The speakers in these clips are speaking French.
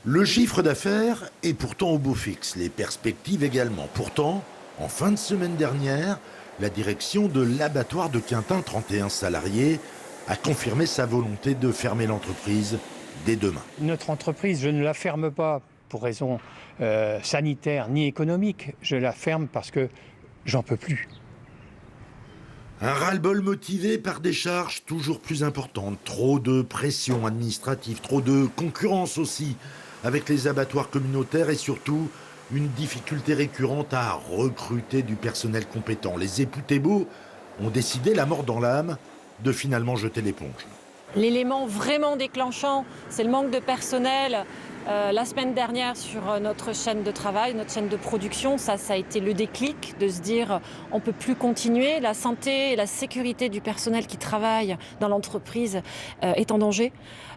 Le chiffre d'affaires est pourtant au beau fixe, les perspectives également. Pourtant, en fin de semaine dernière, la direction de l'abattoir de Quintin, 31 salariés, a confirmé sa volonté de fermer l'entreprise dès demain. Notre entreprise, je ne la ferme pas pour raison sanitaire ni économique. Je la ferme parce que j'en peux plus. Un ras-le-bol motivé par des charges toujours plus importantes, trop de pression administrative, trop de concurrence aussi avec les abattoirs communautaires et surtout une difficulté récurrente à recruter du personnel compétent. Les époux Thébault ont décidé, la mort dans l'âme, de finalement jeter l'éponge. L'élément vraiment déclenchant, c'est le manque de personnel. La semaine dernière, sur notre chaîne de travail, notre chaîne de production, ça a été le déclic de se dire on ne peut plus continuer. La santé et la sécurité du personnel qui travaille dans l'entreprise est en danger,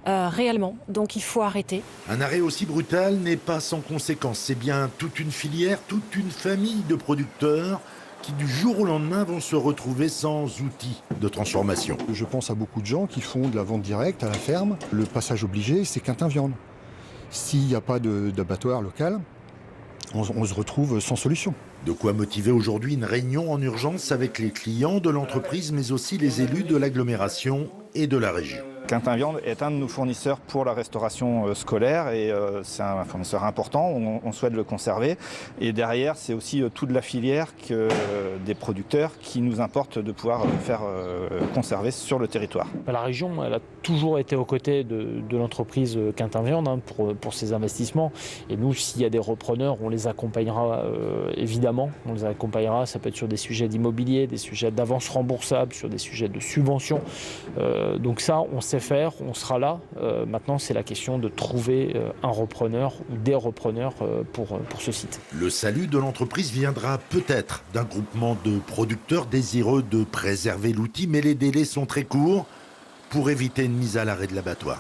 réellement. Donc il faut arrêter. Un arrêt aussi brutal n'est pas sans conséquence. C'est bien toute une filière, toute une famille de producteurs qui du jour au lendemain vont se retrouver sans outils de transformation. Je pense à beaucoup de gens qui font de la vente directe à la ferme. Le passage obligé, c'est Quintin Viande. S'il n'y a pas d'abattoir local, on se retrouve sans solution. De quoi motiver aujourd'hui une réunion en urgence avec les clients de l'entreprise, mais aussi les élus de l'agglomération et de la région. Quintin Viande est un de nos fournisseurs pour la restauration scolaire et c'est un fournisseur important, on souhaite le conserver. Et derrière, c'est aussi toute la filière des producteurs qui nous importe de pouvoir faire conserver sur le territoire. La région, elle a toujours été aux côtés de l'entreprise Quintin Viande pour ses investissements. Et nous, s'il y a des repreneurs, on les accompagnera évidemment. On les accompagnera, ça peut être sur des sujets d'immobilier, des sujets d'avance remboursable, sur des sujets de subvention. Donc ça, on sait faire, on sera là. Maintenant, c'est la question de trouver un repreneur ou des repreneurs pour ce site. Le salut de l'entreprise viendra peut-être d'un groupement de producteurs désireux de préserver l'outil, mais les délais sont très courts pour éviter une mise à l'arrêt de l'abattoir.